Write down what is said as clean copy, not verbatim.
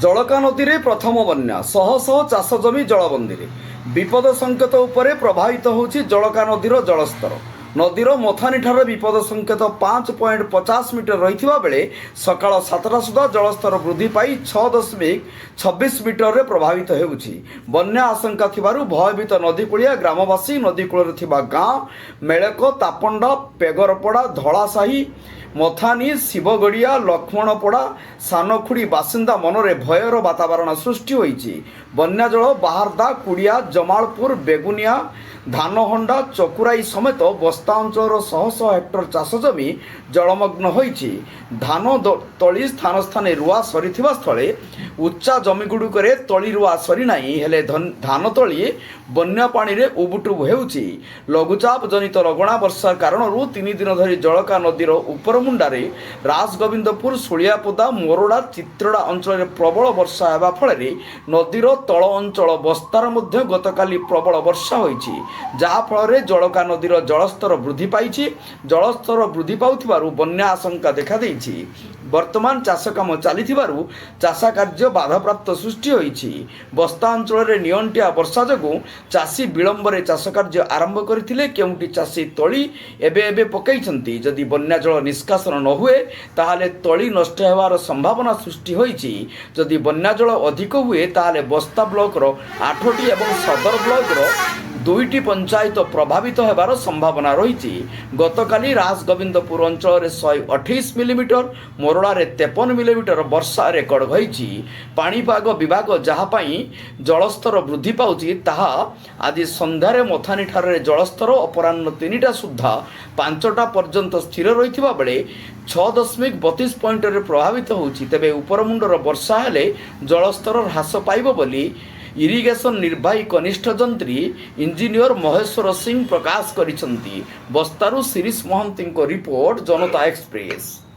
ଜଳକା ନଦୀରେ ପ୍ରଥମ ବନ୍ୟା, ଶହ ଶହ ଚାଷ ଜମି ଜଳବନ୍ଦୀରେ। ବିପଦ ସଂକେତ ଉପରେ ପ୍ରଭାବିତ ହେଉଛି ଜଳକା ନଦୀର ଜଳସ୍ତର। ନଦୀର ମଥାନୀଠାରେ ବିପଦ ସଂକେତ 5.50 ମିଟର ରହିଥିବା ବେଳେ ସକାଳ 7ଟା ସୁଦ୍ଧା ଜଳସ୍ତର ବୃଦ୍ଧି ପାଇ 6.26 ମିଟରରେ ପ୍ରଭାବିତ ହେଉଛି। ବନ୍ୟା ଆଶଙ୍କା ଥିବାରୁ ଭୟଭୀତ ନଦୀକୂଳିଆ ଗ୍ରାମବାସୀ ନଦୀକୂଳରେ ଥିବା ଗାଁ ମେଳକ, ତାପଣ୍ଡା, ପେଗରପଡ଼ା, ଧଳାସାହି, ମଥାନୀ, ଶିବଗଡ଼ିଆ, ଲକ୍ଷ୍ମଣପଡ଼ା, ସାନଖୁଡ଼ି ବାସିନ୍ଦା ମନରେ ଭୟର ବାତାବରଣ ସୃଷ୍ଟି ହୋଇଛି। ବନ୍ୟା ଜଳ ବାହାରଦା, କୁଡ଼ିଆ, ଜମାଳପୁର, ବେଗୁନିଆ, ଧାନହଣ୍ଡା, ଚକୁରାଇ ସମେତ ବସ୍ତା ଅଞ୍ଚଳର ଶହ ଶହ ହେକ୍ଟର ଚାଷ ଜମି ଜଳମଗ୍ନ ହୋଇଛି। ଧାନ ତଳି ସ୍ଥାନ ସ୍ଥାନେ ରୁଆ ସରିଥିବା ସ୍ଥଳେ ଉଚ୍ଚା ଜମିଗୁଡ଼ିକରେ ତଳି ରୁଆ ସରିନାହିଁ, ହେଲେ ଧାନ ତଳି ବନ୍ୟା ପାଣିରେ ଉବୁଟୁବୁ ହେଉଛି। ଲଘୁଚାପ ଜନିତ ଲଗଣା ବର୍ଷା କାରଣରୁ 3 ଦିନ ଧରି ଜଳକା ନଦୀର ଉପରମୁଣ୍ଡରେ ରାଜଗୋବିନ୍ଦପୁର, ଶୁଳିଆପଦା, ମୋରଡ଼ା, ଚିତ୍ରଡ଼ା ଅଞ୍ଚଳରେ ପ୍ରବଳ ବର୍ଷା ହେବା ଫଳରେ ନଦୀର ତଳ ଅଞ୍ଚଳ ବସ୍ତାରେ ମଧ୍ୟ ଗତକାଲି ପ୍ରବଳ ବର୍ଷା ହୋଇଛି, ଯାହାଫଳରେ ଜଳକା ନଦୀର ଜଳସ୍ତର ବୃଦ୍ଧି ପାଇଛି। ଜଳସ୍ତର ବୃଦ୍ଧି ପାଉଥିବାରୁ ବନ୍ୟା ଆଶଙ୍କା ଦେଖାଦେଇଛି। ବର୍ତ୍ତମାନ ଚାଷ କାମ ଚାଲିଥିବାରୁ ଚାଷ କାର୍ଯ୍ୟ ବାଧାପ୍ରାପ୍ତ ସୃଷ୍ଟି ହୋଇଛି। ବସ୍ତା ଅଞ୍ଚଳରେ ନିଅଣ୍ଟିଆ ବର୍ଷା ଯୋଗୁଁ ଚାଷୀ ବିଳମ୍ବରେ ଚାଷ କାର୍ଯ୍ୟ ଆରମ୍ଭ କରିଥିଲେ। କେଉଁଠି ଚାଷୀ ତଳି ଏବେ ପକାଇଛନ୍ତି। ଯଦି ବନ୍ୟା ଜଳ ନିଷ୍କାସନ ନ ହୁଏ ତାହେଲେ ତଳି ନଷ୍ଟ ହେବାର ସମ୍ଭାବନା ସୃଷ୍ଟି ହୋଇଛି। ଯଦି ବନ୍ୟା ଜଳ ଅଧିକ ହୁଏ ତାହେଲେ ବସ୍ତା ବ୍ଲକର 8ଟି ଏବଂ ସଦର ବ୍ଲକର 2ଟି ପଞ୍ଚାୟତ ପ୍ରଭାବିତ ହେବାର ସମ୍ଭାବନା ରହିଛି। ଗତକାଲି ରାଜଗୋବିନ୍ଦପୁର ଅଞ୍ଚଳରେ 128 ମିଲିମିଟର, ମୋରଡ଼ାରେ 53 ମିଲିମିଟର ବର୍ଷା ରେକର୍ଡ ହୋଇଛି। ପାଣିପାଗ ବିଭାଗ ଯାହା ପାଇଁ ଜଳସ୍ତର ବୃଦ୍ଧି ପାଉଛି ତାହା ଆଜି ସନ୍ଧ୍ୟାରେ ମଥାନୀଠାରେ ଜଳସ୍ତର ଅପରାହ୍ନ 3ଟା ସୁଦ୍ଧା 5ଟା ପର୍ଯ୍ୟନ୍ତ ସ୍ଥିର ରହିଥିବା ବେଳେ 6.32 ପଏଣ୍ଟରେ ପ୍ରଭାବିତ ହେଉଛି। ତେବେ ଉପରମୁଣ୍ଡର ବର୍ଷା ହେଲେ ଜଳସ୍ତର ହ୍ରାସ ପାଇବ ବୋଲି ଇରିଗେସନ ନିର୍ବାହୀ କନିଷ୍ଠ ଯନ୍ତ୍ରୀ ଇଞ୍ଜିନିୟର ମହେଶ୍ୱର ସିଂ ପ୍ରକାଶ କରିଛନ୍ତି। ବସ୍ତାରୁ ଶିରିଷ ମହାନ୍ତିଙ୍କ ରିପୋର୍ଟ, ଜନତା ଏକ୍ସପ୍ରେସ।